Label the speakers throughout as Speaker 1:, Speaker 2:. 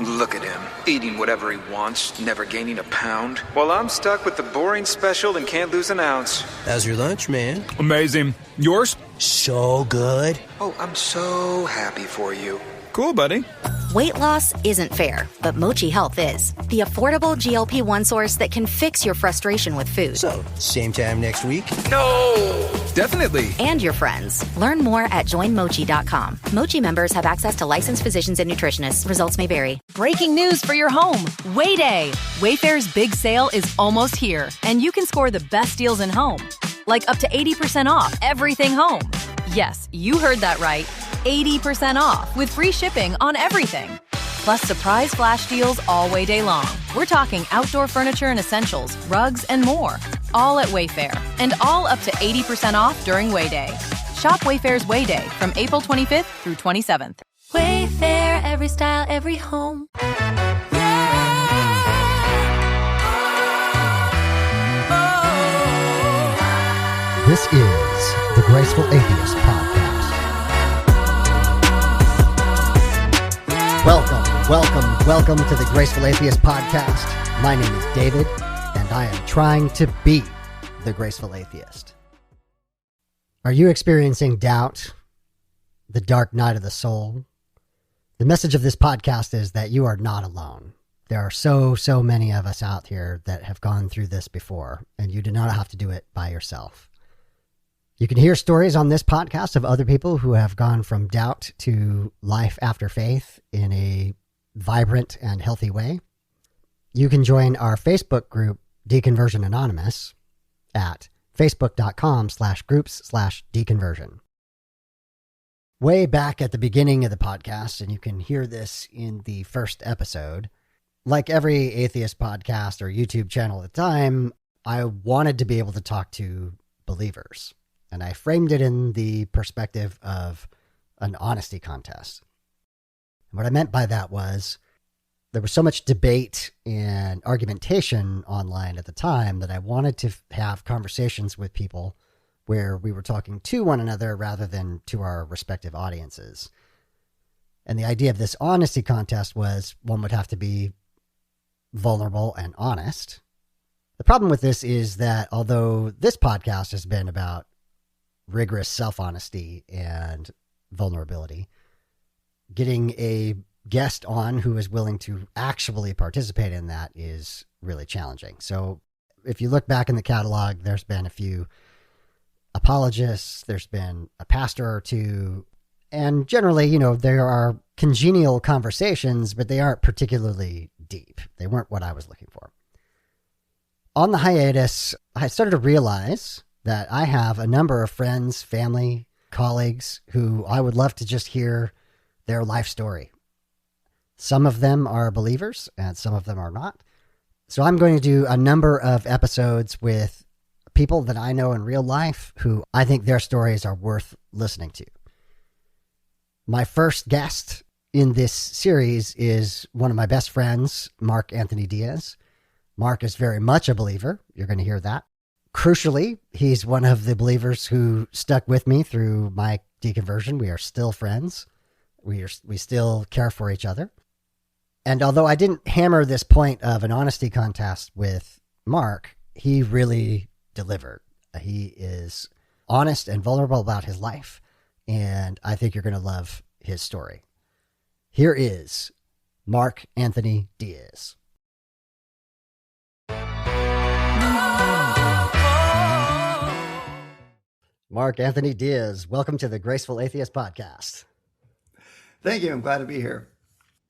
Speaker 1: Look at him, eating whatever he wants, never gaining a pound, while I'm stuck with the boring special and can't lose an ounce.
Speaker 2: How's your lunch, man?
Speaker 3: Amazing. Yours?
Speaker 2: So good.
Speaker 1: Oh, I'm so happy for you.
Speaker 3: Cool, buddy.
Speaker 4: Weight loss isn't fair, but Mochi Health is. The affordable GLP-1 source that can fix your frustration with food.
Speaker 2: So, same time next week?
Speaker 1: No!
Speaker 3: Definitely.
Speaker 4: And your friends. Learn more at joinmochi.com. Mochi members have access to licensed physicians and nutritionists. Results may vary.
Speaker 5: Breaking news for your home. Way Day. Wayfair's big sale is almost here, and you can score the best deals in home. Like up to 80% off everything home. Yes, you heard that right. 80% off with free shipping on everything. Plus surprise flash deals all Way Day long. We're talking outdoor furniture and essentials, rugs, and more. All at Wayfair, and all up to 80% off during Way Day. Shop Wayfair's Way Day from April 25th through 27th.
Speaker 6: Wayfair, every style, every home.
Speaker 7: This is the Graceful Atheist Podcast. Welcome to the Graceful Atheist Podcast. My name is David, and I am trying to be the Graceful Atheist. Are you experiencing doubt, the dark night of the soul? The message of this podcast is that you are not alone. There are so many of us out here that have gone through this before, and you do not have to do it by yourself. You can hear stories on this podcast of other people who have gone from doubt to life after faith in a vibrant and healthy way. You can join our Facebook group, Deconversion Anonymous, at facebook.com/groups/deconversion. Way back at the beginning of the podcast, and you can hear this in the first episode, like every atheist podcast or YouTube channel at the time, I wanted to be able to talk to believers. And I framed it in the perspective of an honesty contest. And what I meant by that was there was so much debate and argumentation online at the time that I wanted to have conversations with people where we were talking to one another rather than to our respective audiences. And the idea of this honesty contest was one would have to be vulnerable and honest. The problem with this is that although this podcast has been about rigorous self-honesty and vulnerability, getting a guest on who is willing to actually participate in that is really challenging. So if you look back in the catalog, there's been a few apologists, there's been a pastor or two, and generally, there are congenial conversations, but they aren't particularly deep. They weren't what I was looking for. On the hiatus, I started to realize that I have a number of friends, family, colleagues who I would love to just hear their life story. Some of them are believers and some of them are not. So I'm going to do a number of episodes with people that I know in real life who I think their stories are worth listening to. My first guest in this series is one of my best friends, Mark Anthony Diaz. Mark is very much a believer. You're going to hear that. Crucially, he's one of the believers who stuck with me through my deconversion. We are still friends. We still care for each other. And although I didn't hammer this point of an honesty contest with Mark, he really delivered. He is honest and vulnerable about his life, and I think you're going to love his story. Here is Mark Anthony Diaz. Mark Anthony Diaz, welcome to the Graceful Atheist Podcast.
Speaker 8: Thank you. I'm glad to be here.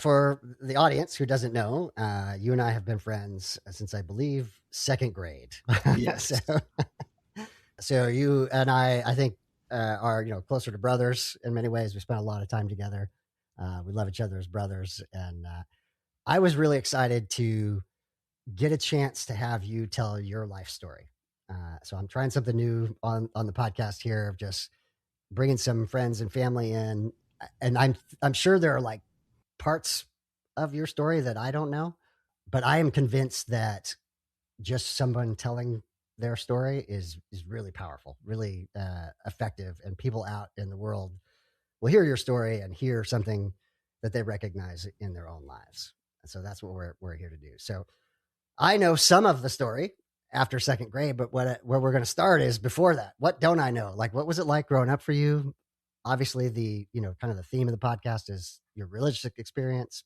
Speaker 7: For the audience who doesn't know, you and I have been friends since, I believe, second grade.
Speaker 8: Yes.
Speaker 7: so you and I think, are closer to brothers in many ways. We spent a lot of time together. We love each other as brothers. And I was really excited to get a chance to have you tell your life story. So I'm trying something new on the podcast here of just bringing some friends and family in. And I'm sure there are like parts of your story that I don't know, but I am convinced that just someone telling their story is really powerful, really effective. And people out in the world will hear your story and hear something that they recognize in their own lives. So that's what we're here to do. So I know some of the story after second grade, but where we're going to start is before that. What don't I know? Like, what was it like growing up for you? Obviously, kind of the theme of the podcast is your religious experience.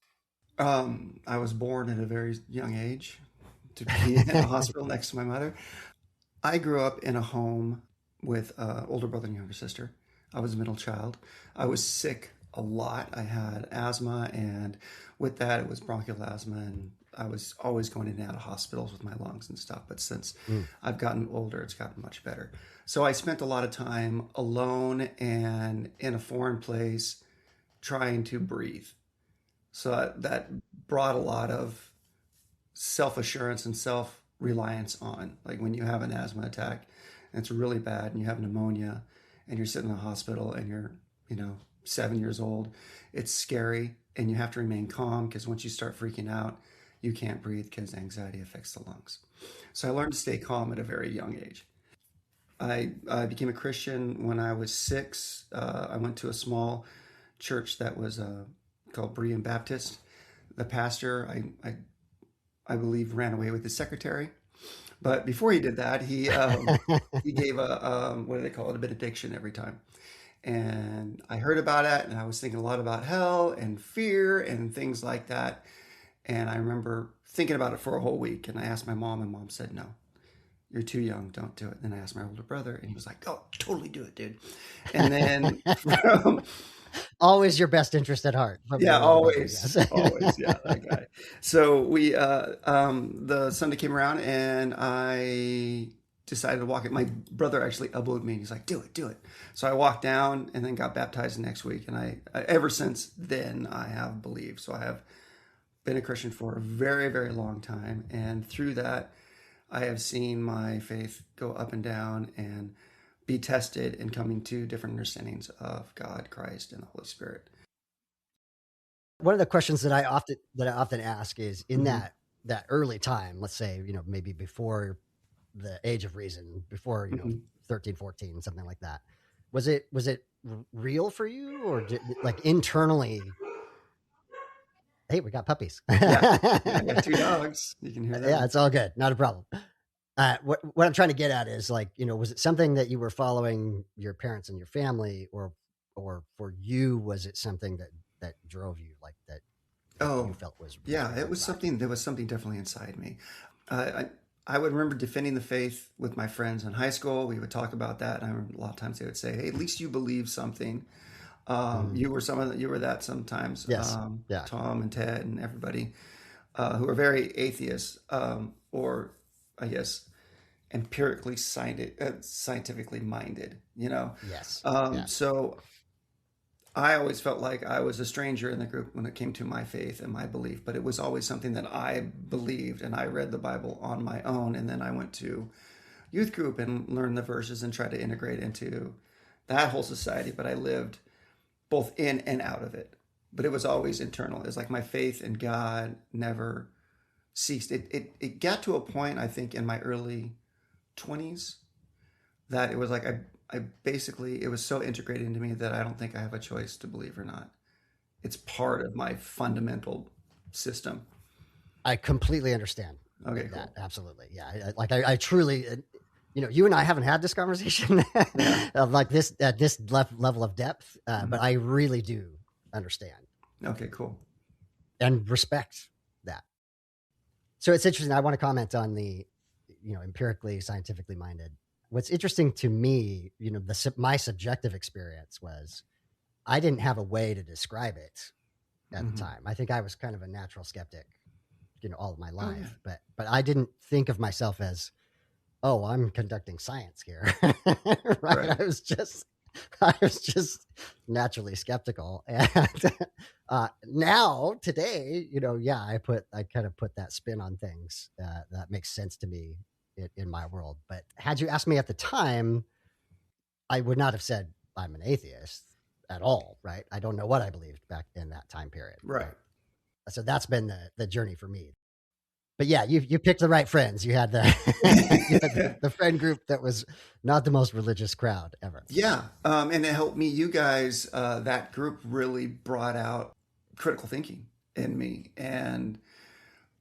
Speaker 8: I was born at a very young age to be in a hospital next to my mother. I grew up in a home with an older brother and younger sister. I was a middle child. I was sick a lot. I had asthma, and with that, it was bronchial asthma, and I was always going in and out of hospitals with my lungs and stuff. But since I've gotten older, it's gotten much better. So I spent a lot of time alone and in a foreign place trying to breathe. So that brought a lot of self-assurance and self-reliance on, like when you have an asthma attack and it's really bad and you have pneumonia and you're sitting in the hospital and you're 7 years old, it's scary, and you have to remain calm because once you start freaking out, you can't breathe because anxiety affects the lungs. So I learned to stay calm at a very young age. I became a Christian when I was 6. I went to a small church that was called Berean Baptist. The pastor, I believe, ran away with his secretary. But before he did that, he gave a what do they call it, a benediction every time. And I heard about it, and I was thinking a lot about hell and fear and things like that. And I remember thinking about it for a whole week. And I asked my mom, and mom said, "No, you're too young. Don't do it." Then I asked my older brother, and he was like, "Oh, totally do it, dude." And then
Speaker 7: always your best interest at heart.
Speaker 8: Yeah, always, always. Yeah, that guy. So we, the Sunday came around, and I decided to walk it. My brother actually elbowed me. He's like, do it. So I walked down and then got baptized the next week. And I ever since then, I have believed. So I have been a Christian for a very, very long time. And through that, I have seen my faith go up and down and be tested and coming to different understandings of God, Christ, and the Holy Spirit.
Speaker 7: One of the questions that I often ask is in that early time, let's say, maybe before the age of reason, before 13, 14, something like that, was it real for you, or did, like, internally? Hey, we got puppies.
Speaker 8: Yeah, I got 2 dogs. You can hear that.
Speaker 7: Yeah, it's all good, not a problem. What I'm trying to get at is, like, was it something that you were following your parents and your family, or for you, was it something that drove you, like that? You felt was
Speaker 8: it was something. There was something definitely inside me. I would remember defending the faith with my friends in high school. We would talk about that, and I remember a lot of times they would say, "Hey, at least you believe something." You were that sometimes.
Speaker 7: Yes.
Speaker 8: Tom and Ted and everybody who are very atheists, or I guess empirically scientifically minded.
Speaker 7: Yes.
Speaker 8: So I always felt like I was a stranger in the group when it came to my faith and my belief, but it was always something that I believed, and I read the Bible on my own, and then I went to youth group and learned the verses and tried to integrate into that whole society, but I lived both in and out of it. But it was always internal. It's like my faith in God never ceased. It got to a point, I think, in my early 20s that it was like I basically, it was so integrated into me that I don't think I have a choice to believe or not. It's part of my fundamental system.
Speaker 7: I completely understand.
Speaker 8: Okay, cool.
Speaker 7: That. Absolutely. Yeah. I truly, you and I haven't had this conversation of like this, at this level of depth, but I really do understand.
Speaker 8: Okay, cool.
Speaker 7: And respect that. So it's interesting. I want to comment on the, empirically, scientifically minded. What's interesting to me, my subjective experience was I didn't have a way to describe it at the time. I think I was kind of a natural skeptic, all of my life, but I didn't think of myself as, oh, I'm conducting science here. Right? I was just naturally skeptical. And now today, I kind of put that spin on things that makes sense to me in my world. But had you asked me at the time, I would not have said I'm an atheist at all, right? I don't know what I believed back in that time period.
Speaker 8: Right.
Speaker 7: So that's been the journey for me. But yeah, you picked the right friends. You had the friend group that was not the most religious crowd ever.
Speaker 8: Yeah. And it helped me. You guys, that group really brought out critical thinking in me, and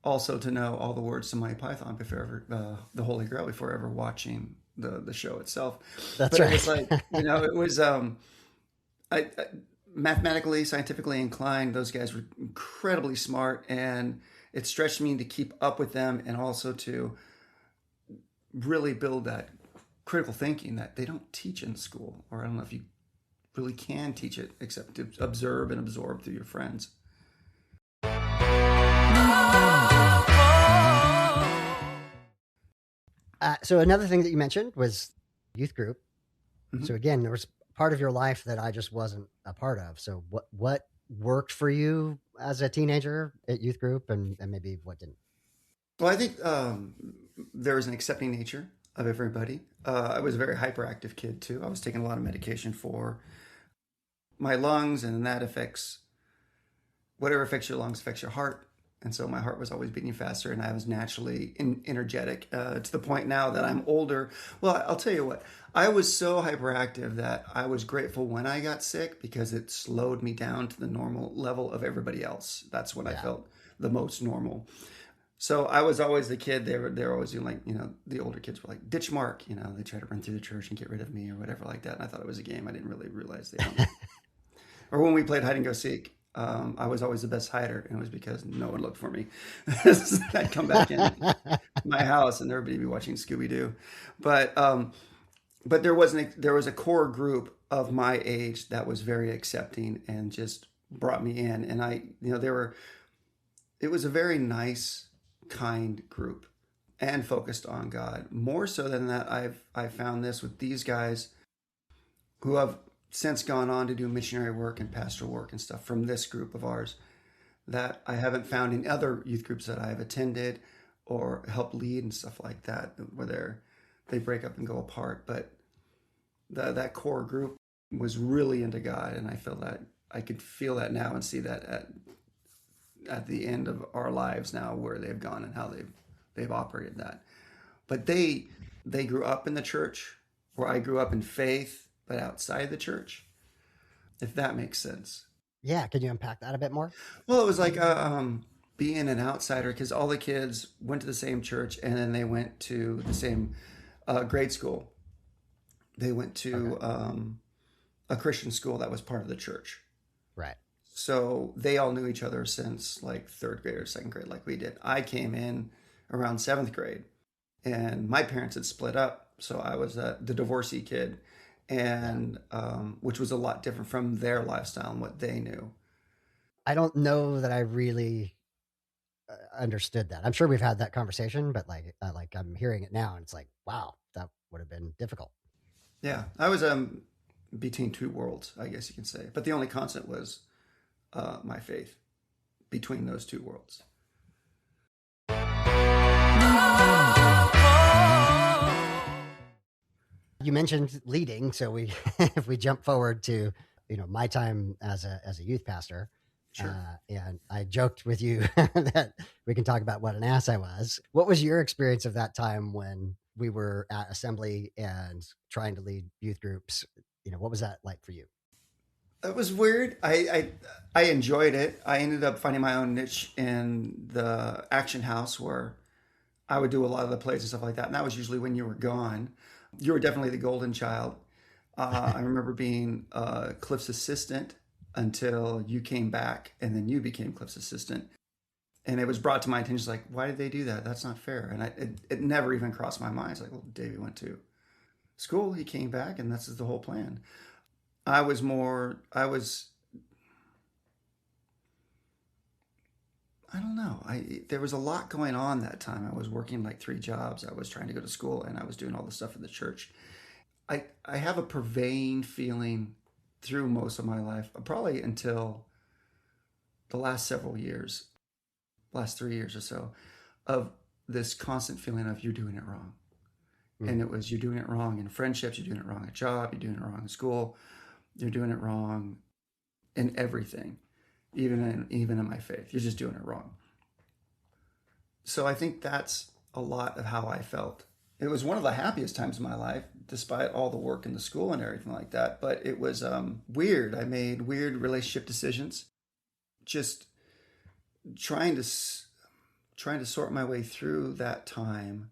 Speaker 8: also to know all the words to Monty Python before ever the Holy Grail before ever watching the show itself.
Speaker 7: That's
Speaker 8: But
Speaker 7: right.
Speaker 8: it was like, it was I mathematically, scientifically inclined. Those guys were incredibly smart, and it stretched me to keep up with them, and also to really build that critical thinking that they don't teach in school, or I don't know if you really can teach it except to observe and absorb through your friends.
Speaker 7: So another thing that you mentioned was youth group.
Speaker 8: Mhm.
Speaker 7: So again, there was part of your life that I just wasn't a part of. So what worked for you as a teenager at youth group, and maybe what didn't?
Speaker 8: Well, I think there was an accepting nature of everybody. I was a very hyperactive kid too. I was taking a lot of medication for my lungs, and that affects whatever affects your lungs affects your heart. And so my heart was always beating faster, and I was naturally energetic to the point now that I'm older. Well, I'll tell you what, I was so hyperactive that I was grateful when I got sick because it slowed me down to the normal level of everybody else. That's when I felt the most normal. So I was always the kid. They were always doing, like, the older kids were like, ditch Mark. They tried to run through the church and get rid of me or whatever like that. And I thought it was a game. I didn't really realize they don't. Or when we played hide and go seek, I was always the best hider, and it was because no one looked for me. I'd come back in my house, and everybody would be watching Scooby Doo. But there was a core group of my age that was very accepting and just brought me in, and it was a very nice, kind group and focused on God. More so than that, I've found this with these guys who have since gone on to do missionary work and pastoral work and stuff from this group of ours that I haven't found in other youth groups that I've attended or helped lead and stuff like that, where they break up and go apart. But that core group was really into God, and I feel that I could feel that now and see that at the end of our lives now, where they've gone and how they've operated that. But they grew up in the church, where I grew up in faith, but outside the church, if that makes sense.
Speaker 7: Yeah, can you unpack that a bit more?
Speaker 8: Well, it was like being an outsider, because all the kids went to the same church, and then they went to the same grade school. They went to a Christian school that was part of the church.
Speaker 7: Right.
Speaker 8: So they all knew each other since like third grade or second grade, like we did. I came in around seventh grade, and my parents had split up. So I was the divorcee kid, and which was a lot different from their lifestyle and what they knew.
Speaker 7: I don't know that I really understood that. I'm sure we've had that conversation, but like I'm hearing it now, and it's like, wow, that would have been difficult.
Speaker 8: Yeah, I was between two worlds, I guess you can say. But the only constant was my faith between those two worlds.
Speaker 7: You mentioned leading, so if we jump forward to my time as a youth pastor,
Speaker 8: sure.
Speaker 7: And I joked with you that we can talk about what an ass I was. What was your experience of that time when we were at assembly and trying to lead youth groups? What was that like for you?
Speaker 8: It was weird. I enjoyed it. I ended up finding my own niche in the Action House, where I would do a lot of the plays and stuff like that. And that was usually when you were gone. You were definitely the golden child. I remember being Cliff's assistant until you came back, and then you became Cliff's assistant. And it was brought to my attention, like, why did they do that? That's not fair. And it never even crossed my mind. It's like, well, Davey went to school, he came back, and this is the whole plan. I don't know. There was a lot going on that time. I was working like 3 jobs. I was trying to go to school, and I was doing all the stuff in the church. I have a pervading feeling through most of my life, probably until the last several years, last 3 years or so, of this constant feeling of you're doing it wrong. Mm. And it was, you're doing it wrong in friendships, you're doing it wrong at job, you're doing it wrong in school, you're doing it wrong in everything. Even in my faith, you're just doing it wrong. So I think that's a lot of how I felt. It was one of the happiest times of my life, despite all the work in the school and everything like that. But it was weird. I made weird relationship decisions. Just trying to sort my way through that time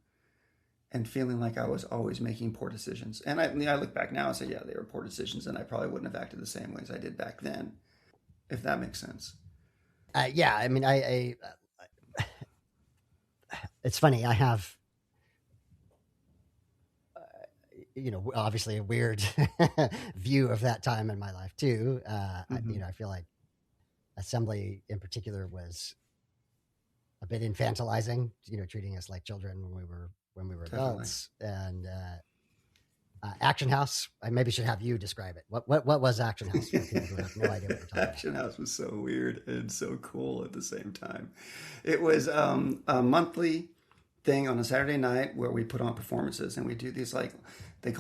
Speaker 8: and feeling like I was always making poor decisions. And I look back now and say, yeah, they were poor decisions, and I probably wouldn't have acted the same way as I did back then, if that makes sense.
Speaker 7: Yeah, I mean, I it's funny. I have, obviously a weird view of that time in my life too. I feel like assembly in particular was a bit infantilizing, treating us like children when we were adults. And Action House, I maybe should have you describe it. What was Action House for people who have no idea what you're talking
Speaker 8: Action House was so weird and so cool at the same time. It was a monthly thing on a Saturday night where we put on performances, and we do these, like, I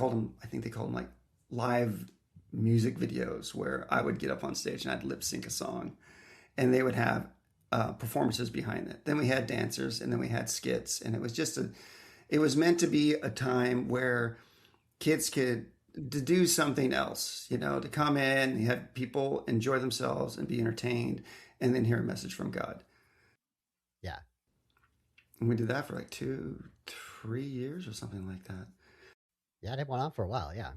Speaker 8: think they called them like live music videos, where I would get up on stage and I'd lip sync a song, and they would have performances behind it. Then we had dancers, and then we had skits, and it was meant to be a time where kids could to do something else, to come in and have people enjoy themselves and be entertained, and then hear a message from God.
Speaker 7: Yeah.
Speaker 8: And we did that for like 2-3 years or something like that.
Speaker 7: Yeah, it went on for a while. Yeah.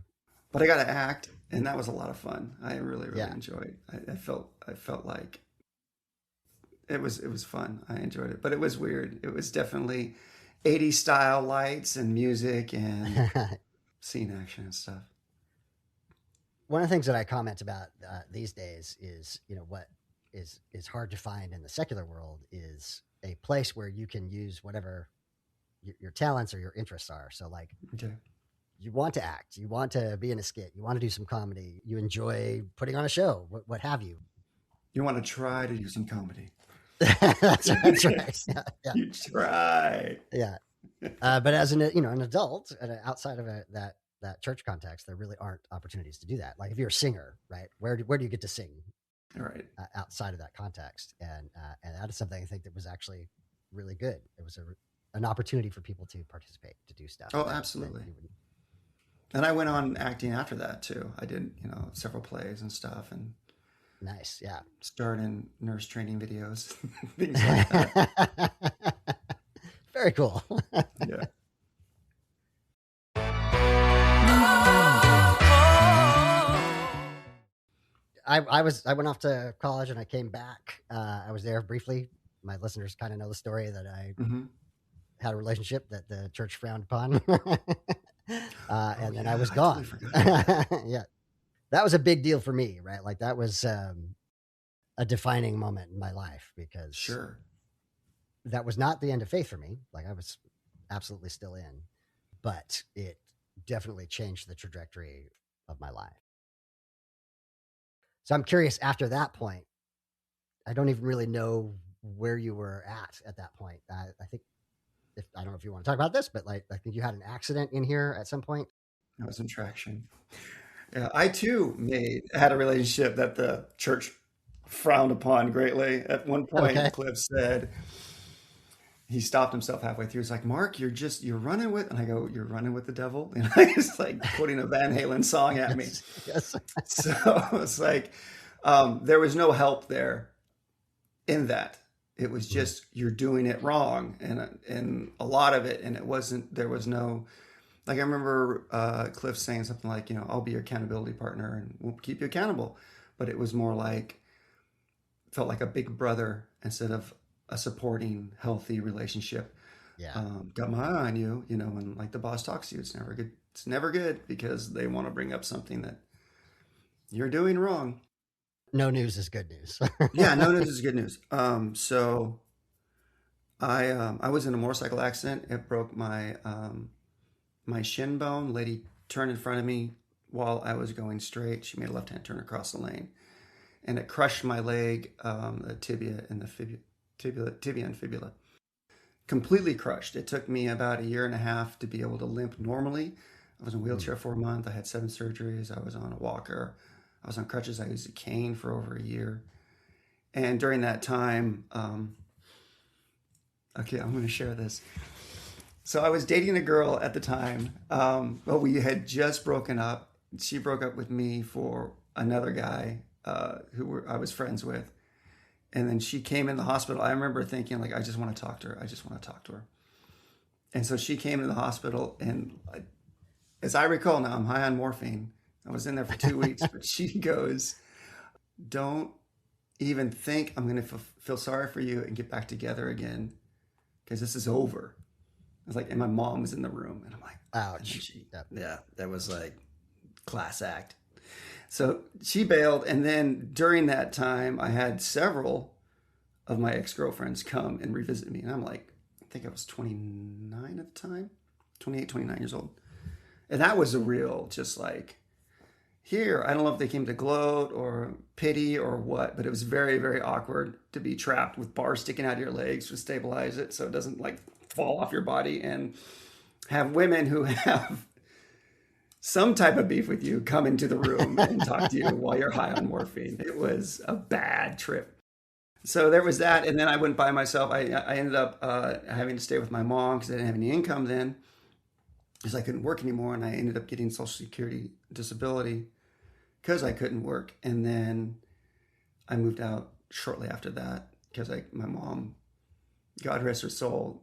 Speaker 8: But I got to act, and that was a lot of fun. I really enjoyed. I felt like it was fun. I enjoyed it, but it was weird. It was definitely 80s style lights and music and scene action and stuff.
Speaker 7: One of the things that I comment about these days is, what is hard to find in the secular world is a place where you can use whatever your talents or your interests are. So, like, you want to act, you want to be in a skit, you want to do some comedy, you enjoy putting on a show, what have you. You
Speaker 8: want to try to do some comedy.
Speaker 7: That's right. Yeah.
Speaker 8: You try.
Speaker 7: Yeah. But as an adult, outside of that church context, there really aren't opportunities to do that. Like if you're a singer, right? Where do you get to sing?
Speaker 8: Right.
Speaker 7: Outside of that context, and that is something I think that was actually really good. It was an opportunity for people to participate, to do stuff.
Speaker 8: Oh, absolutely. And I went on acting after that too. I did several plays and stuff, and
Speaker 7: nice, yeah.
Speaker 8: Starred in nurse training videos, things like that.
Speaker 7: Very cool.
Speaker 8: Yeah.
Speaker 7: I went off to college and I came back. I was there briefly. My listeners kind of know the story that I had a relationship that the church frowned upon. And then I was gone. Yeah. That was a big deal for me, right? Like that was a defining moment in my life, because that was not the end of faith for me. Like I was absolutely still in, but it definitely changed the trajectory of my life. So I'm curious, after that point, I don't even really know where you were at that point. I think, I don't know if you want to talk about this, but like, I think you had an accident in here at some point.
Speaker 8: I was in traction. Yeah, I too had a relationship that the church frowned upon greatly. At one point, Cliff said, he stopped himself halfway through. He's like, "Mark, you're running with," and I go, "You're running with the devil?" And he's like putting a Van Halen song at me.
Speaker 7: Yes.
Speaker 8: So it's like, there was no help there in that. It was just, you're doing it wrong. And a lot of it, and there was no, like, I remember Cliff saying something like, "I'll be your accountability partner and we'll keep you accountable." But it was more like, felt like a big brother instead of a supporting, healthy relationship.
Speaker 7: Yeah.
Speaker 8: Got my eye on you, when like the boss talks to you, it's never good. It's never good because they want to bring up something that you're doing wrong.
Speaker 7: No news is good news.
Speaker 8: Yeah, no news is good news. So I was in a motorcycle accident. It broke my my shin bone. Lady turned in front of me while I was going straight. She made a left-hand turn across the lane, and it crushed my leg, the tibia and the tibia and fibula. Completely crushed. It took me about 1.5 years to be able to limp normally. I was in a wheelchair for a month. I had 7 surgeries. I was on a walker. I was on crutches. I used a cane for over a year. And during that time, okay, I'm going to share this. So I was dating a girl at the time. Well, we had just broken up. She broke up with me for another guy I was friends with. And then she came in the hospital. I remember thinking, like, I just want to talk to her. I just want to talk to her. And so she came into the hospital, and as I recall now, I'm high on morphine. I was in there for 2 weeks, but she goes, don't even think I'm going to feel sorry for you and get back together again, because this is over. I was like, and my mom was in the room, and I'm like,
Speaker 7: ouch.
Speaker 8: Yeah, that was like class act. So she bailed, and then during that time, I had several of my ex-girlfriends come and revisit me, and I'm like, I think I was 29 at the time, 28, 29 years old. And that was a real, just like, here, I don't know if they came to gloat or pity or what, but it was very, very awkward to be trapped with bars sticking out of your legs to stabilize it so it doesn't like fall off your body, and have women who have some type of beef with you come into the room and talk to you while you're high on morphine. It was a bad trip. So there was that. And then I went by myself. I ended up having to stay with my mom because I didn't have any income then, because I couldn't work anymore. And I ended up getting Social Security disability because I couldn't work. And then I moved out shortly after that because my mom, God rest her soul,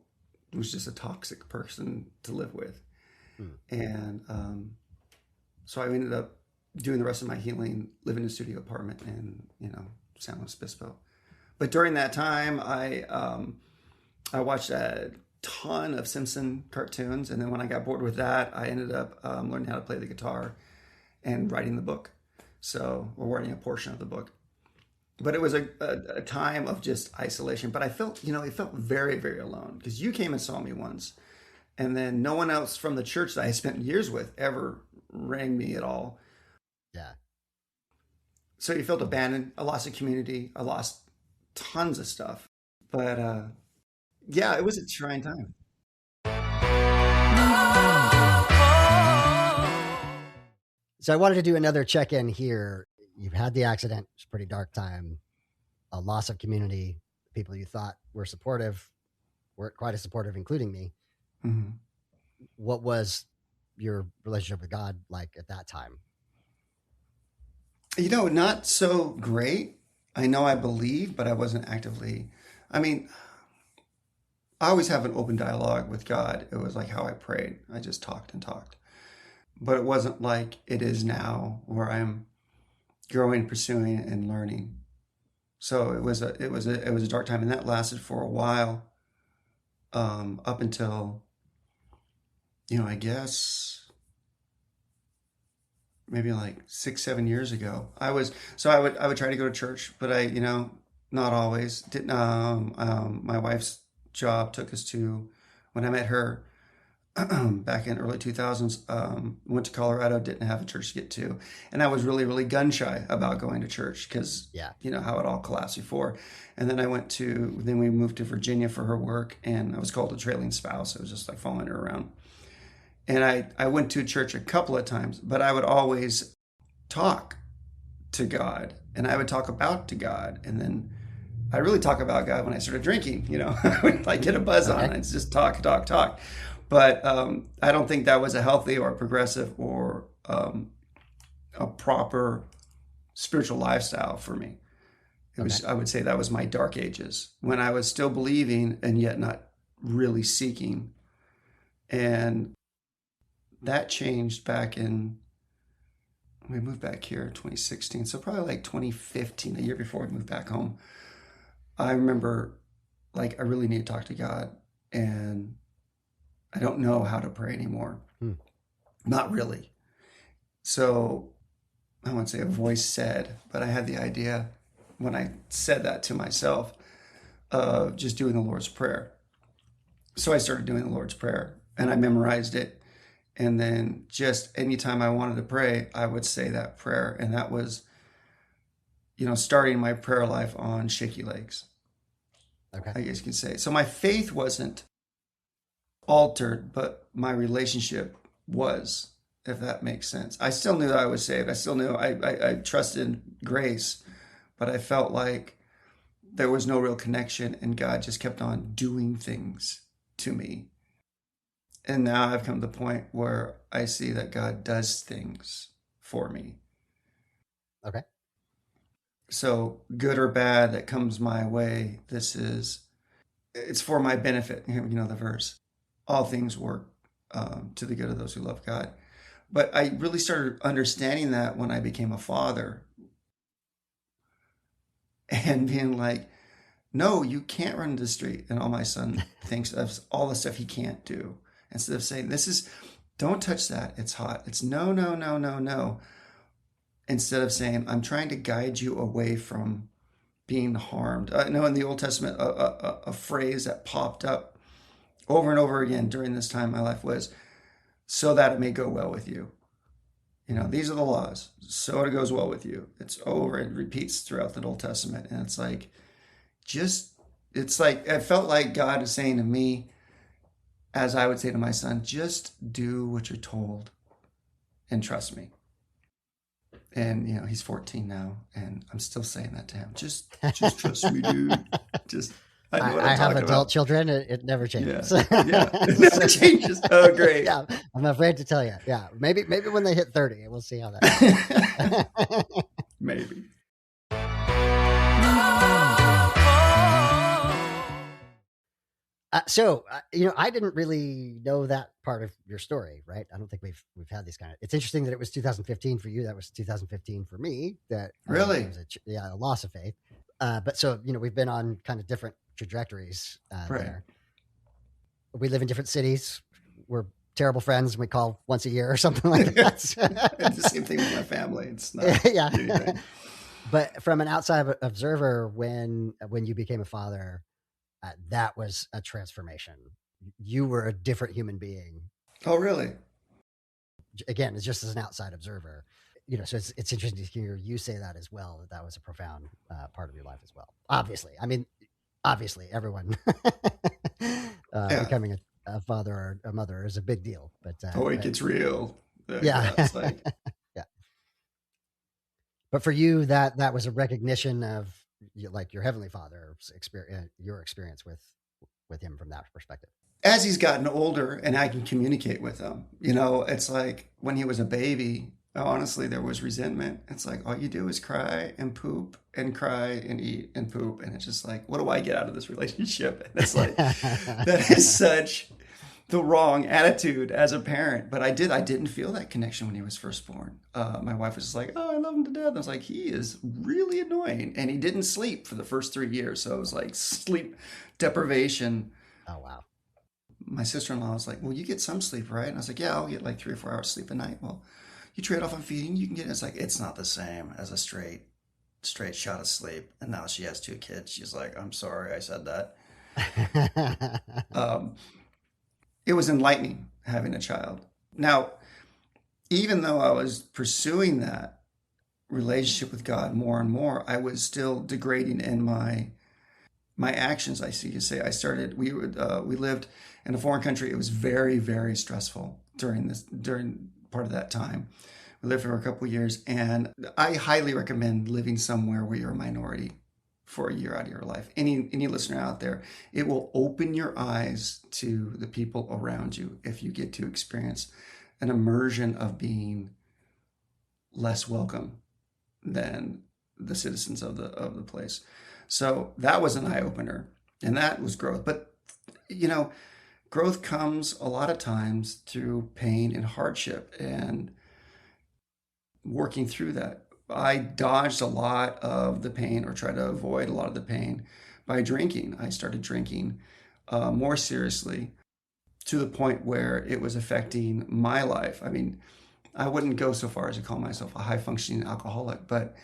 Speaker 8: was just a toxic person to live with. And so I ended up doing the rest of my healing, living in a studio apartment in, San Luis Obispo. But during that time, I watched a ton of Simpson cartoons. And then when I got bored with that, I ended up learning how to play the guitar and writing the book. Or writing a portion of the book. But it was a time of just isolation. But I felt, it felt very, very alone, because you came and saw me once. And then no one else from the church that I spent years with ever rang me at all.
Speaker 7: Yeah.
Speaker 8: So you felt abandoned. I lost a community. I lost tons of stuff. But yeah, it was a trying time.
Speaker 7: So I wanted to do another check-in here. You've had the accident. It's a pretty dark time. A loss of community. People you thought were supportive weren't quite as supportive, including me.
Speaker 8: Mm-hmm.
Speaker 7: What was your relationship with God like at that time?
Speaker 8: Not so great. I know I believe, but I wasn't actively. I always have an open dialogue with God. It was like how I prayed. I just talked and talked. But it wasn't like it is now, where I'm growing, pursuing, and learning. So it was a dark time, and that lasted for a while, up until, I guess maybe like 6-7 years ago. I would try to go to church, but I, not always. Didn't. My wife's job took us to, when I met her, back in early 2000s, went to Colorado, didn't have a church to get to. And I was really, really gun shy about going to church because, how it all collapsed before. And then then we moved to Virginia for her work, and I was called a trailing spouse. It was just like following her around. And I went to church a couple of times, but I would always talk to God, and I would talk about to God. And then I really talk about God when I started drinking, I would like get a buzz on it. It's just talk. But I don't think that was a healthy or progressive or a proper spiritual lifestyle for me. I would say that was my dark ages, when I was still believing and yet not really seeking. And that changed we moved back here in 2016. So probably like 2015, a year before we moved back home. I remember, like, I really need to talk to God, and I don't know how to pray anymore. Not really. So I wouldn't say a voice said, but I had the idea when I said that to myself of just doing the Lord's Prayer. So I started doing the Lord's Prayer, and I memorized it. And then just anytime I wanted to pray, I would say that prayer. And that was, starting my prayer life on shaky legs. Okay. I guess you could say. So my faith wasn't altered, but my relationship was, if that makes sense. I still knew that I was saved. I still knew I trusted grace, but I felt like there was no real connection, and God just kept on doing things to me. And now I've come to the point where I see that God does things for me.
Speaker 7: Okay.
Speaker 8: So good or bad that comes my way, it's for my benefit. You know the verse, all things work to the good of those who love God. But I really started understanding that when I became a father and being like, no, you can't run the street. And all my son thinks of all the stuff he can't do. Instead of saying, don't touch that. It's hot. It's no, no, no, no, no. Instead of saying, I'm trying to guide you away from being harmed. I know in the Old Testament, a phrase that popped up over and over again during this time in my life was, so that it may go well with you. You know, these are the laws. So it goes well with you. It's over. It repeats throughout the Old Testament. And it's like, I felt like God is saying to me, as I would say to my son, just do what you're told and trust me. And, you know, he's 14 now, and I'm still saying that to him. Just trust me, dude. I know what I'm
Speaker 7: have
Speaker 8: talking
Speaker 7: adult
Speaker 8: about.
Speaker 7: children. It never changes.
Speaker 8: Yeah. It never changes. Oh, great.
Speaker 7: Yeah, I'm afraid to tell you. Yeah, maybe when they hit 30, we'll see how that.
Speaker 8: Maybe.
Speaker 7: You know, I didn't really know that part of your story, right? I don't think we've had these kind of. It's interesting that it was 2015 for you. That was 2015 for me. That
Speaker 8: really,
Speaker 7: was a loss of faith. But so, you know, we've been on kind of different trajectories
Speaker 8: right.
Speaker 7: there. We live in different cities. We're terrible friends. We call once a year or something like that.
Speaker 8: It's the same thing with my family. It's not
Speaker 7: yeah.
Speaker 8: anything.
Speaker 7: But from an outside observer, when you became a father, that was a transformation. You were a different human being.
Speaker 8: Oh, really?
Speaker 7: Again, it's just as an outside observer, you know. So it's interesting to hear you say that as well. That was a profound part of your life as well. Obviously, everyone becoming a father or a mother is a big deal. But
Speaker 8: it gets real.
Speaker 7: Yeah,
Speaker 8: it's like
Speaker 7: yeah. But for you, that was a recognition of like your Heavenly Father's experience, your experience with him from that perspective.
Speaker 8: As he's gotten older and I can communicate with him, you know, it's like when he was a baby, honestly, there was resentment. It's like, all you do is cry and poop and cry and eat and poop. And it's just like, what do I get out of this relationship? And it's like, that is such the wrong attitude as a parent. But I didn't feel that connection when he was first born. My wife was just like, oh, I love him to death. I was like, he is really annoying. And he didn't sleep for the first 3 years. So it was like sleep deprivation.
Speaker 7: Oh, wow.
Speaker 8: My sister-in-law was like, well, you get some sleep, right? And I was like, yeah, I'll get like 3 or 4 hours sleep a night. Well, you trade off on feeding, you can get, it's like, it's not the same as a straight shot of sleep. And now she has 2 kids. She's like, I'm sorry I said that. It was enlightening having a child. Now, even though I was pursuing that relationship with God more and more, I was still degrading in my actions. We lived in a foreign country. It was very, very stressful during part of that time. We lived for a couple of years, and I highly recommend living somewhere where you're a minority for a year out of your life. Any listener out there, it will open your eyes to the people around you if you get to experience an immersion of being less welcome than the citizens of the place. So that was an eye-opener, and that was growth. But, you know, growth comes a lot of times through pain and hardship and working through that. I dodged a lot of the pain, or tried to avoid a lot of the pain, by drinking. I started drinking more seriously, to the point where it was affecting my life. I mean, I wouldn't go so far as to call myself a high-functioning alcoholic, but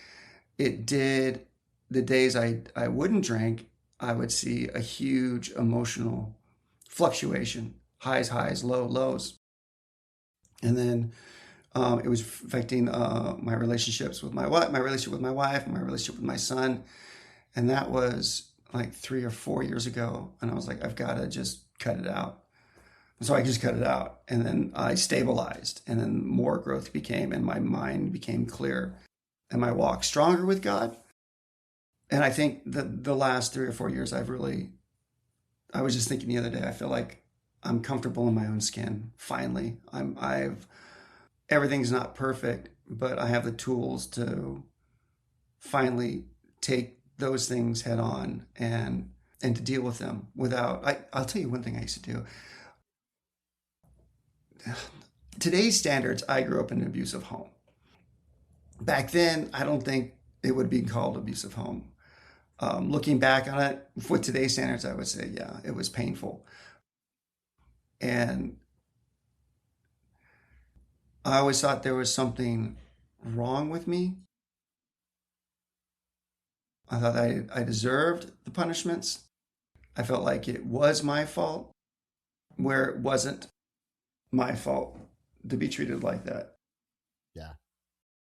Speaker 8: it did. The days I wouldn't drink, I would see a huge emotional fluctuation, highs, lows. And then it was affecting my relationships with my wife, my relationship with my son. And that was like 3 or 4 years ago. And I was like, I've got to just cut it out. So I just cut it out. And then I stabilized, and then more growth became, and my mind became clear, and my walk stronger with God. And I think that the last 3 or 4 years, I was just thinking the other day, I feel like I'm comfortable in my own skin. Finally, everything's not perfect, but I have the tools to finally take those things head on and to deal with them without, I'll tell you one thing I used to do. Today's standards, I grew up in an abusive home. Back then, I don't think it would be called abusive home. Looking back on it, with today's standards, I would say, yeah, it was painful. And I always thought there was something wrong with me. I thought I deserved the punishments. I felt like it was my fault, where it wasn't my fault to be treated like that.
Speaker 7: Yeah.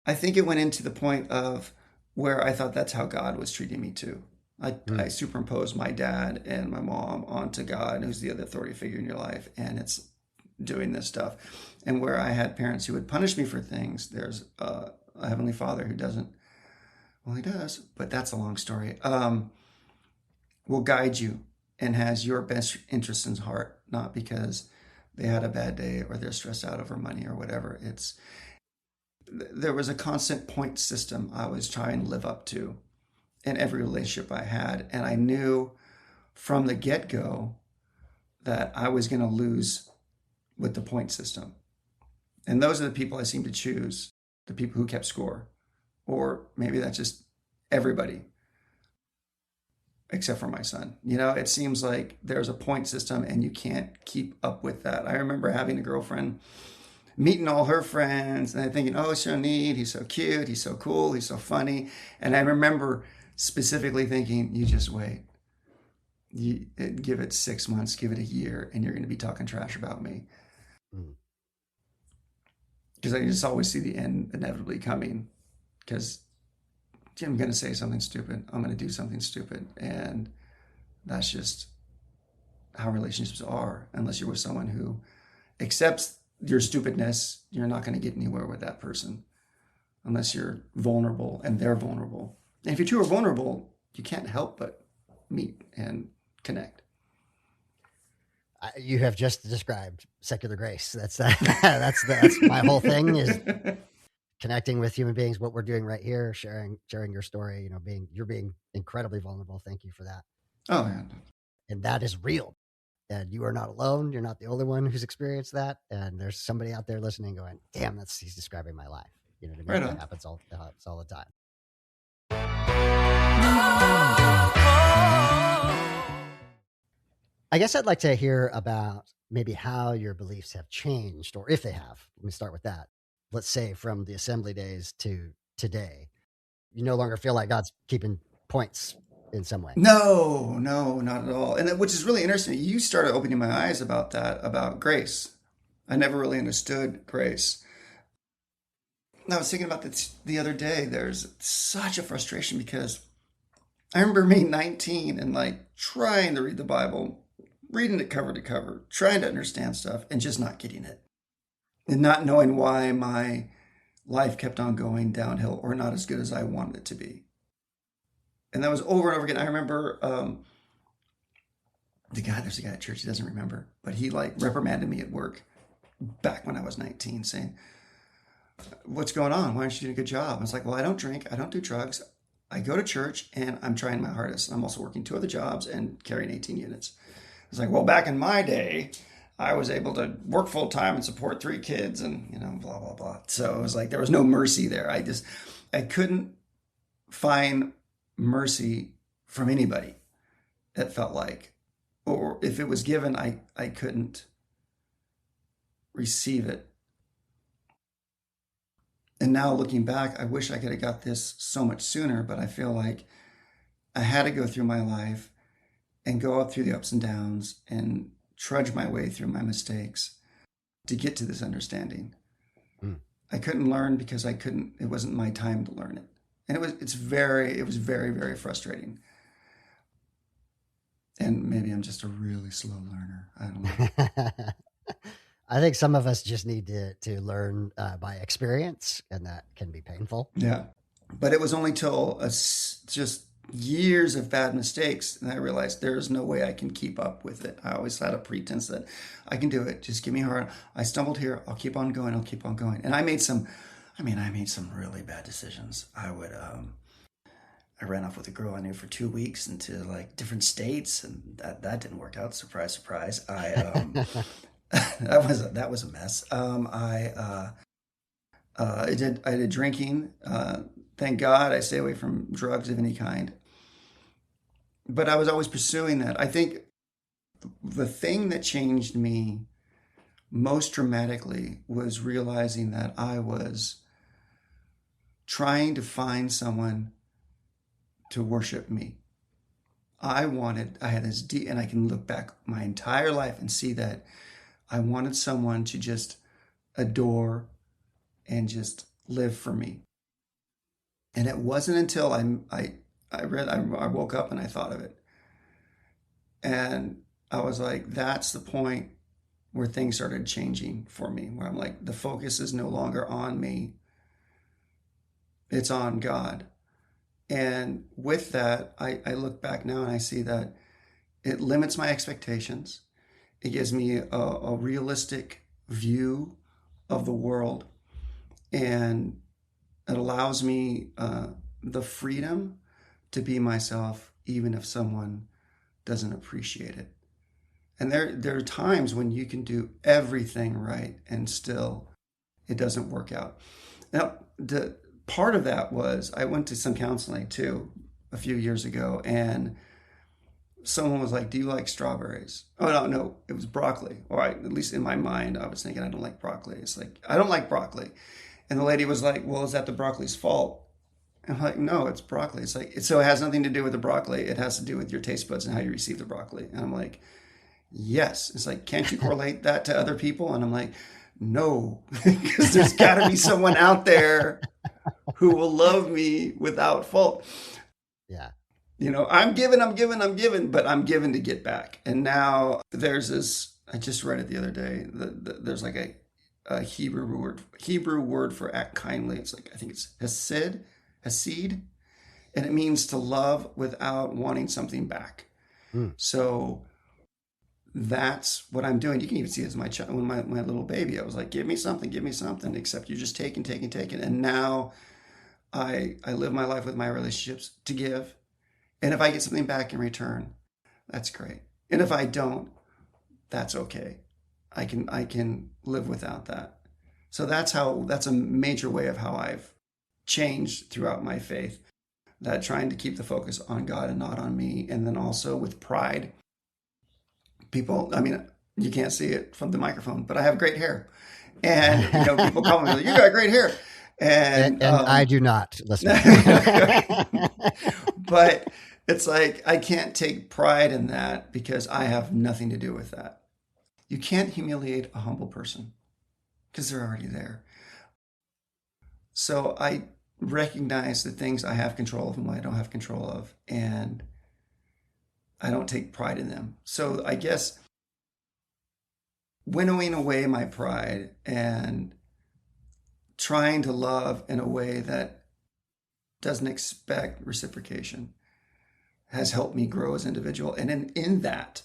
Speaker 8: I think it went into the point of where I thought that's how God was treating me too. I superimposed my dad and my mom onto God, who's the other authority figure in your life, and it's doing this stuff. And where I had parents who would punish me for things, there's a Heavenly Father who doesn't, well, he does, but that's a long story, will guide you and has your best interests in heart, not because they had a bad day or they're stressed out over money or whatever. There was a constant point system I was trying to live up to in every relationship I had. And I knew from the get-go that I was going to lose with the point system. And those are the people I seem to choose, the people who kept score. Or maybe that's just everybody, except for my son. You know, it seems like there's a point system and you can't keep up with that. I remember having a girlfriend, meeting all her friends, and thinking, oh, so neat, he's so cute, he's so cool, he's so funny. And I remember specifically thinking, you just wait. You give it 6 months, give it a year, and you're going to be talking trash about me. Because I just always see the end inevitably coming. Because I'm going to say something stupid. I'm going to do something stupid. And that's just how relationships are. Unless you're with someone who accepts your stupidness, you're not going to get anywhere with that person. Unless you're vulnerable and they're vulnerable. And if you two are vulnerable, you can't help but meet and connect.
Speaker 7: You have just described secular grace. That's my whole thing is connecting with human beings. What we're doing right here, sharing your story. You know, you're being incredibly vulnerable. Thank you for that.
Speaker 8: Oh man,
Speaker 7: and that is real. And you are not alone. You're not the only one who's experienced that. And there's somebody out there listening, going, "Damn, he's describing my life." You know what I mean? That happens all the time. I guess I'd like to hear about maybe how your beliefs have changed, or if they have. Let me start with that. Let's say from the assembly days to today, you no longer feel like God's keeping points in some way.
Speaker 8: No, not at all. And which is really interesting. You started opening my eyes about that, about grace. I never really understood grace. I was thinking about this the other day. There's such a frustration because I remember being 19 and like trying to read the Bible, reading it cover to cover, trying to understand stuff and just not getting it. And not knowing why my life kept on going downhill or not as good as I wanted it to be. And that was over and over again. I remember there's a guy at church, he doesn't remember, but he like reprimanded me at work back when I was 19 saying, what's going on? Why aren't you doing a good job? I was like, well, I don't drink. I don't do drugs. I go to church and I'm trying my hardest. I'm also working 2 other jobs and carrying 18 units. It's like, well, back in my day, I was able to work full time and support 3 kids and, you know, blah, blah, blah. So it was like, there was no mercy there. I couldn't find mercy from anybody, it felt like. Or if it was given, I couldn't receive it. And now looking back, I wish I could have got this so much sooner, but I feel like I had to go through my life and go up through the ups and downs and trudge my way through my mistakes to get to this understanding. I couldn't learn because it wasn't my time to learn it. And it was very, very frustrating. And maybe I'm just a really slow learner. I don't know.
Speaker 7: I think some of us just need to learn by experience, and that can be painful.
Speaker 8: Yeah. But it was only till just years of bad mistakes and I realized there is no way I can keep up with it. I always had a pretense that I can do it. Just give me a heart. I stumbled here. I'll keep on going. And I made some really bad decisions. I I ran off with a girl I knew for 2 weeks into like different states, and that didn't work out. Surprise, surprise. That was a mess. I did drinking. Thank God I stay away from drugs of any kind. But I was always pursuing that. I think the thing that changed me most dramatically was realizing that I was trying to find someone to worship me. I had this deep, and I can look back my entire life and see that I wanted someone to just adore and just live for me. And it wasn't until I woke up and I thought of it. And I was like, that's the point where things started changing for me, where I'm like, the focus is no longer on me. It's on God. And with that, I look back now and I see that it limits my expectations. It gives me a realistic view of the world. And it allows me the freedom to be myself, even if someone doesn't appreciate it. And there are times when you can do everything right and still it doesn't work out. Now, the part of that was I went to some counseling too a few years ago, and someone was like, do you like strawberries? Oh, no, it was broccoli. Or at least in my mind, I was thinking, I don't like broccoli. It's like, I don't like broccoli. And the lady was like, well, is that the broccoli's fault? And I'm like, no, it's broccoli. It's like, so it has nothing to do with the broccoli. It has to do with your taste buds and how you receive the broccoli. And I'm like, yes. It's like, can't you correlate that to other people? And I'm like, no, because there's got to be someone out there who will love me without fault.
Speaker 7: Yeah.
Speaker 8: You know, I'm given, but I'm given to get back. And now there's this, I just read it the other day. There's like a Hebrew word for act kindly. It's like, I think it's hesed, and it means to love without wanting something back. So that's what I'm doing. You can even see it as my child, when my little baby, I was like, give me something, except you're just taking. And now I live my life with my relationships to give. And if I get something back in return, that's great. And if I don't, that's okay. I can live without that. So that's a major way of how I've changed throughout my faith, that trying to keep the focus on God and not on me. And then also with pride, people, I mean, you can't see it from the microphone, but I have great hair. And, people call me, you got great hair. And
Speaker 7: I do not listen.
Speaker 8: But it's like, I can't take pride in that because I have nothing to do with that. You can't humiliate a humble person because they're already there. So I recognize the things I have control of and what I don't have control of, and I don't take pride in them. So I guess winnowing away my pride and trying to love in a way that doesn't expect reciprocation has helped me grow as an individual. And in that,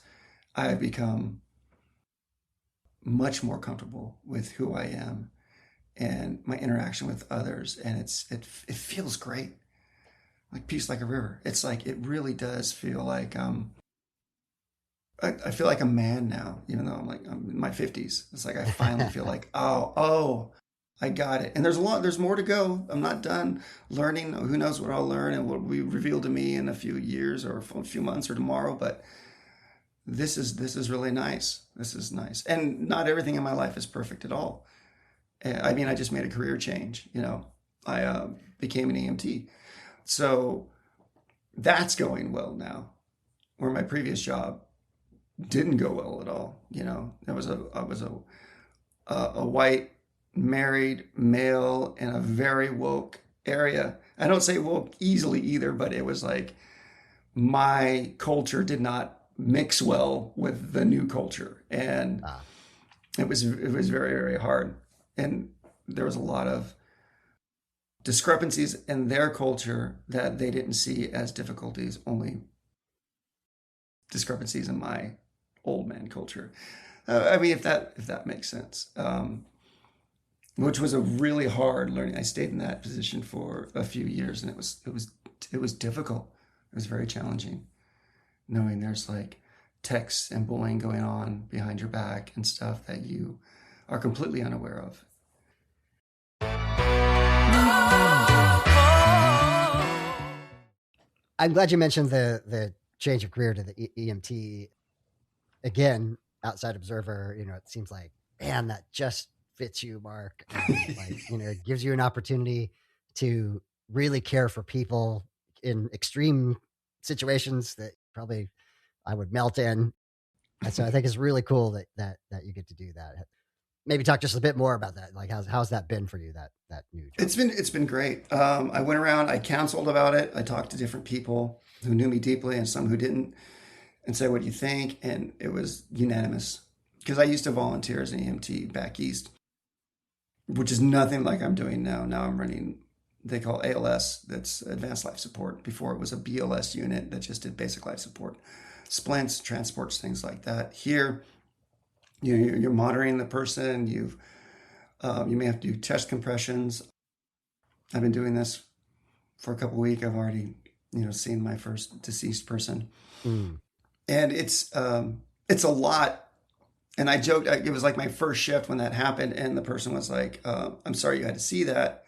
Speaker 8: I have become much more comfortable with who I am and my interaction with others. And it feels great. Like peace like a river. It's like, it really does feel like, I feel like a man now, even though I'm in my 50s. It's like, I finally feel like, oh, I got it. And there's more to go. I'm not done learning. Who knows what I'll learn and what will be revealed to me in a few years or a few months or tomorrow. But this is really nice. This is nice. And not everything in my life is perfect at all. I mean, I just made a career change. I became an EMT. So that's going well now, where my previous job didn't go well at all. I was a white married male in a very woke area. I don't say woke easily either, but it was like my culture did not mix well with the new culture, and it was very, very hard. And there was a lot of discrepancies in their culture that they didn't see as difficulties, only discrepancies in my old man culture. I mean, if that makes sense. Which was a really hard learning. I stayed in that position for a few years, and it was it was difficult. It was very challenging, knowing there's like texts and bullying going on behind your back and stuff that you are completely unaware of.
Speaker 7: I'm glad you mentioned the change of career to the EMT. Again, outside observer, it seems like, man, that just fits you, Mark. It gives you an opportunity to really care for people in extreme situations that probably I would melt in. And so I think it's really cool that you get to do that. Maybe talk just a bit more about that. Like, how's that been for you, that new job?
Speaker 8: It's been great. I went around, I counseled about it. I talked to different people who knew me deeply and some who didn't, and said, what do you think? And it was unanimous, because I used to volunteer as an EMT back east, which is nothing like I'm doing now. Now I'm running, they call ALS, that's advanced life support. Before it was a BLS unit that just did basic life support, splints, transports, things like that. Here, you're monitoring the person. You may have to do chest compressions. I've been doing this for a couple of weeks. I've already, seen my first deceased person, and it's a lot. And I joked, it was like my first shift when that happened, and the person was like, "I'm sorry you had to see that."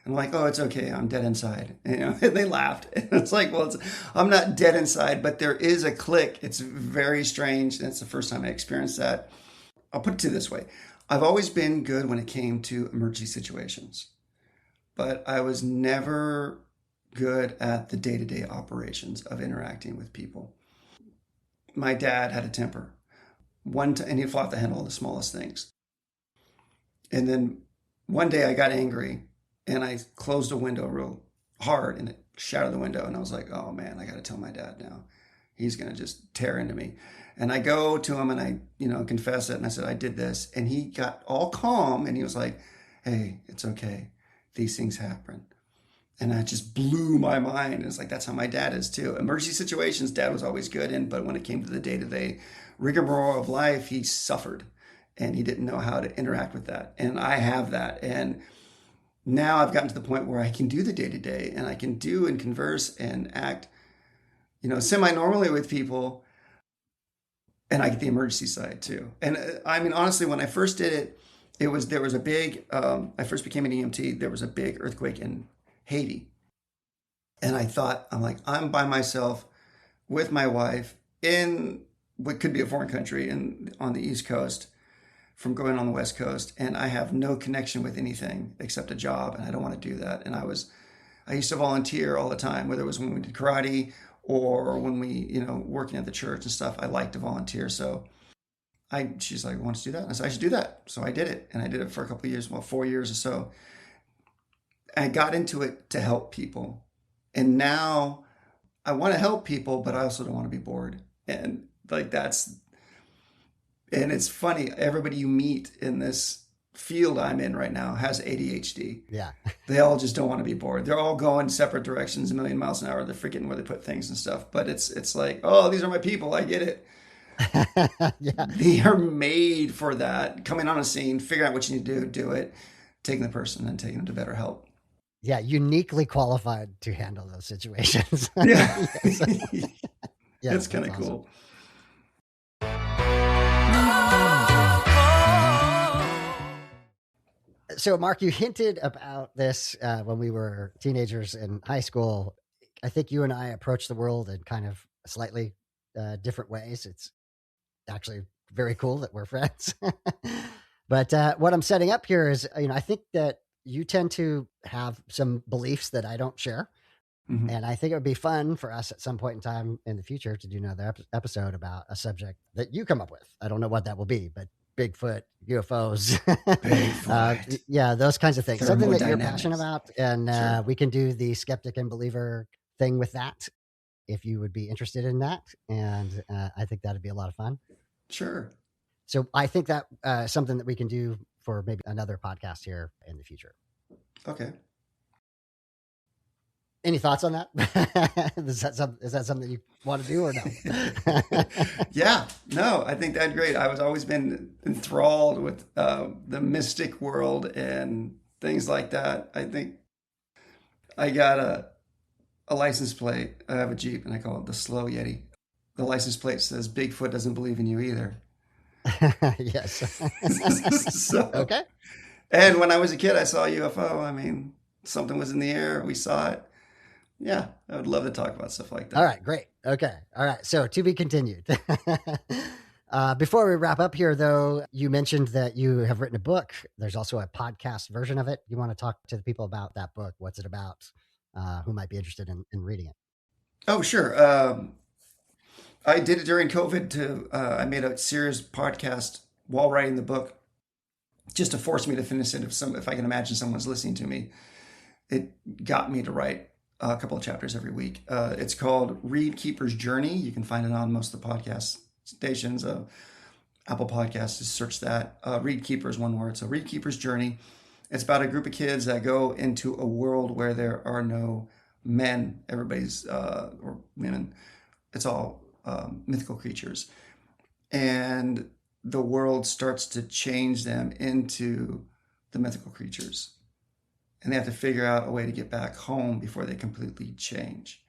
Speaker 8: I'm like, "Oh, it's okay. I'm dead inside." And they laughed. And it's like, well, I'm not dead inside, but there is a click. It's very strange. And it's the first time I experienced that. I'll put it to you this way. I've always been good when it came to emergency situations, but I was never good at the day-to-day operations of interacting with people. My dad had a temper. And he'd fought to handle the smallest things. And then one day I got angry and I closed a window real hard and it shattered the window. And I was like, oh man, I got to tell my dad now. He's going to just tear into me. And I go to him and I, confess it. And I said, I did this. And he got all calm and he was like, hey, it's okay. These things happen. And that just blew my mind. It's like, that's how my dad is too. Emergency situations, dad was always good in, but when it came to the day-to-day rigmarole of life, he suffered and he didn't know how to interact with that. And I have that. And now I've gotten to the point where I can do the day-to-day and I can do and converse and act, semi-normally with people. And I get the emergency side too. And honestly, when I first did it, there was a big, I first became an EMT, there was a big earthquake in Haiti. And I'm by myself with my wife in what could be a foreign country and on the East Coast from going on the West Coast. And I have no connection with anything except a job. And I don't want to do that. And I used to volunteer all the time, whether it was when we did karate or when we, working at the church and stuff. I like to volunteer. So she's like, want to do that? And I said, I should do that. So I did it. And I did it for a couple of years, 4 years or so. I got into it to help people. And now I want to help people, but I also don't want to be bored. And and it's funny, everybody you meet in this field I'm in right now has ADHD.
Speaker 7: Yeah.
Speaker 8: They all just don't want to be bored. They're all going separate directions, a million miles an hour. They're forgetting where they put things and stuff. But it's like, oh, these are my people. I get it.
Speaker 7: Yeah.
Speaker 8: They are made for that. Coming on a scene, figuring out what you need to do it, taking the person and taking them to better help.
Speaker 7: Yeah, uniquely qualified to handle those situations.
Speaker 8: Yeah.
Speaker 7: Yeah,
Speaker 8: it's kind of
Speaker 7: awesome.
Speaker 8: cool.
Speaker 7: So, Mark, you hinted about this when we were teenagers in high school. I think you and I approach the world in kind of slightly different ways. It's actually very cool that we're friends. But what I'm setting up here is, I think that you tend to have some beliefs that I don't share. Mm-hmm. And I think it would be fun for us at some point in time in the future to do another episode about a subject that you come up with. I don't know what that will be, but Bigfoot, UFOs, yeah, those kinds of things. Something that you're passionate about. And sure. We can do the skeptic and believer thing with that if you would be interested in that. And I think that'd be a lot of fun.
Speaker 8: Sure.
Speaker 7: So I think that something that we can do for maybe another podcast here in the future.
Speaker 8: Okay.
Speaker 7: Any thoughts on that? Is that something you want to do or no?
Speaker 8: Yeah, no, I think that's great. I was always been enthralled with the mystic world and things like that. I think I got a license plate. I have a Jeep and I call it the Slow Yeti. The license plate says Bigfoot doesn't believe in you either.
Speaker 7: Yes.
Speaker 8: So,
Speaker 7: Okay.
Speaker 8: and when I was a kid, I saw a UFO. I mean, something was in the air. We saw it. Yeah, I would love to talk about stuff like that.
Speaker 7: All right, great. Okay. All right. So to be continued. Before we wrap up here, though, you mentioned that you have written a book. There's also a podcast version of it. You want to talk to the people about that book? What's it about? Who might be interested in reading it?
Speaker 8: Oh, sure. I did it during COVID. I made a serious podcast while writing the book, just to force me to finish it. If I can imagine someone's listening to me, it got me to write a couple of chapters every week. It's called Reed Keeper's Journey. You can find it on most of the podcast stations. Apple Podcasts, just search that. Reed Keeper's one word. So Reed Keeper's Journey. It's about a group of kids that go into a world where there are no men. Everybody's, or women. It's all mythical creatures. And the world starts to change them into the mythical creatures. And they have to figure out a way to get back home before they completely change.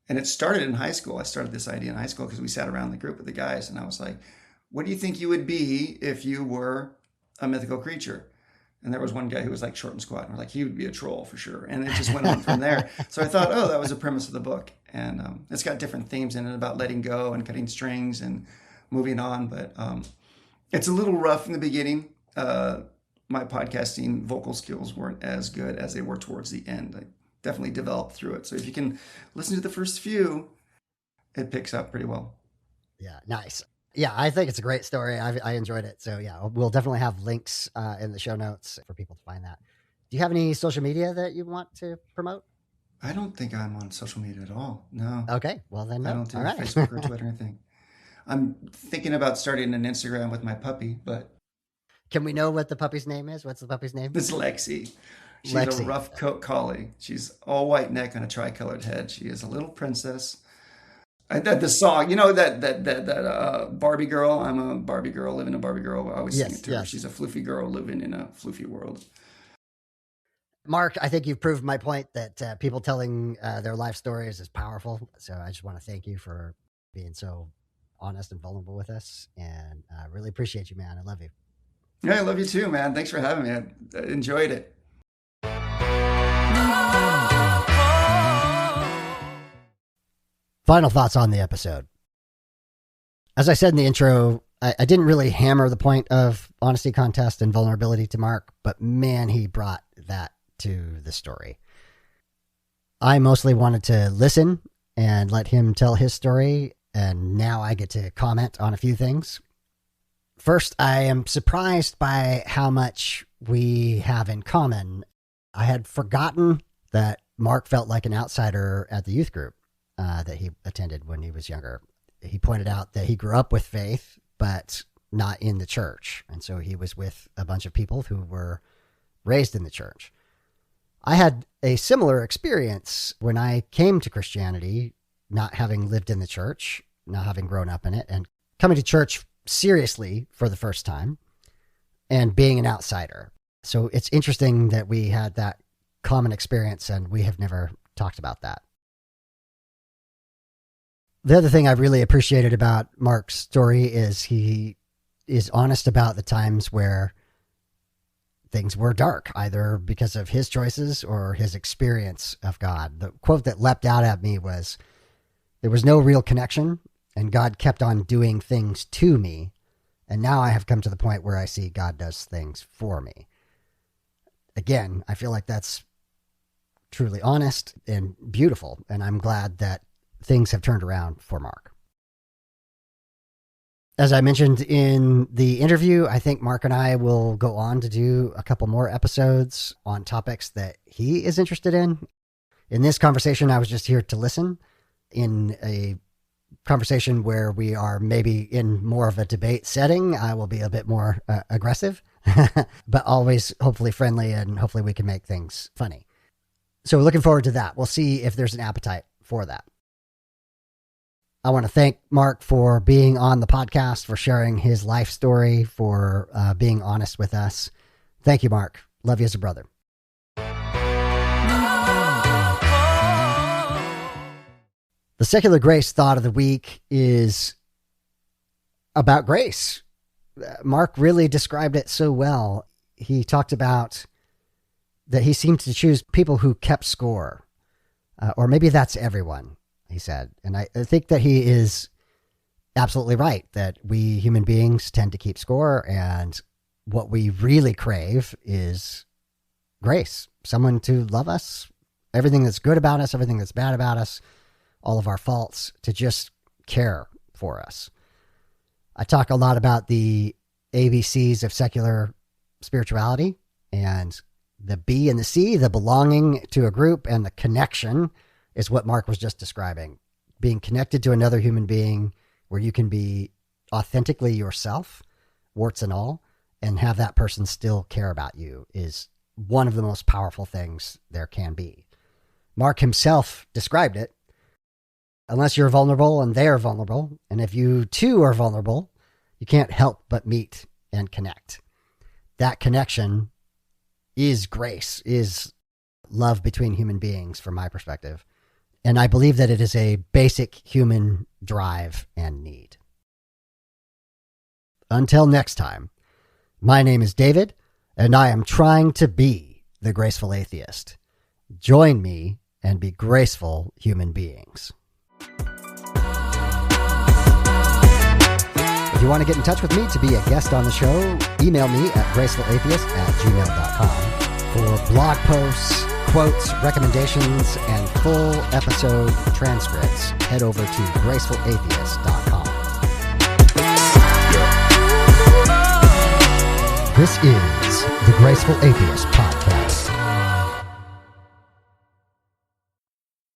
Speaker 8: And it started in high school. I started this idea in high school because we sat around the group with the guys and I was like, what do you think you would be if you were a mythical creature? And there was one guy who was like short and squat and we're like, he would be a troll for sure. And it just went on from there. So I thought, oh, that was the premise of the book. And it's got different themes in it about letting go and cutting strings and moving on. But it's a little rough in the beginning. My podcasting vocal skills weren't as good as they were towards the end. I definitely developed through it. So if you can listen to the first few, it picks up pretty well.
Speaker 7: Yeah, nice. Yeah, I think it's a great story. I enjoyed it. So yeah, we'll definitely have links in the show notes for people to find that. Do you have any social media that you want to promote?
Speaker 8: I don't think I'm on social media at all. No.
Speaker 7: Okay, well then no.
Speaker 8: I don't do
Speaker 7: All right.
Speaker 8: Facebook or Twitter or anything. I'm thinking about starting an Instagram with my puppy, but...
Speaker 7: Can we know what the puppy's name is? What's the puppy's name?
Speaker 8: It's Lexi. She's
Speaker 7: Lexi.
Speaker 8: a rough coat collie. She's all white neck and a tricolored head. She is a little princess. The song, you know, that Barbie girl. I'm a Barbie girl, living a Barbie girl. I always sing it to her. She's a floofy girl living in a floofy world.
Speaker 7: Mark, I think you've proved my point that people telling their life stories is powerful. So I just want to thank you for being so honest and vulnerable with us. And I really appreciate you, man. I love you.
Speaker 8: Yeah, I love you too, man. Thanks for having me. I enjoyed it.
Speaker 7: Final thoughts on the episode. As I said in the intro, I didn't really hammer the point of honesty contest and vulnerability to Mark, but man, he brought that to the story. I mostly wanted to listen and let him tell his story, and now I get to comment on a few things. First, I am surprised by how much we have in common. I had forgotten that Mark felt like an outsider at the youth group that he attended when he was younger. He pointed out that he grew up with faith, but not in the church. And so he was with a bunch of people who were raised in the church. I had a similar experience when I came to Christianity, not having lived in the church, not having grown up in it, and coming to church seriously for the first time and being an outsider. So it's interesting that we had that common experience and we have never talked about that. The other thing I really appreciated about Mark's story is he is honest about the times where things were dark, either because of his choices or his experience of God. The quote that leapt out at me was, "There was no real connection, and God kept on doing things to me. And now I have come to the point where I see God does things for me." Again, I feel like that's truly honest and beautiful. And I'm glad that things have turned around for Mark. As I mentioned in the interview, I think Mark and I will go on to do a couple more episodes on topics that he is interested in. In this conversation, I was just here to listen. In a conversation where we are maybe in more of a debate setting, I will be a bit more aggressive, but always hopefully friendly, and hopefully we can make things funny. So we're looking forward to that. We'll see if there's an appetite for that. I want to thank Mark for being on the podcast, for sharing his life story, for being honest with us. Thank you, Mark. Love you as a brother. The secular grace thought of the week is about grace. Mark really described it so well. He talked about that he seemed to choose people who kept score, or maybe that's everyone, he said. And I think that he is absolutely right, that we human beings tend to keep score, and what we really crave is grace, someone to love us, everything that's good about us, everything that's bad about us, all of our faults, to just care for us. I talk a lot about the ABCs of secular spirituality, and the B and the C, the belonging to a group, and the connection is what Mark was just describing. Being connected to another human being where you can be authentically yourself, warts and all, and have that person still care about you is one of the most powerful things there can be. Mark himself described it. Unless you're vulnerable and they are vulnerable, and if you too are vulnerable, you can't help but meet and connect. That connection is grace, is love between human beings from my perspective. And I believe that it is a basic human drive and need. Until next time, my name is David, and I am trying to be the graceful atheist. Join me and be graceful human beings. If you want to get in touch with me to be a guest on the show, email me at gracefulatheist@gmail.com. For blog posts, quotes, recommendations, and full episode transcripts, head over to gracefulatheist.com. This is the Graceful Atheist Podcast.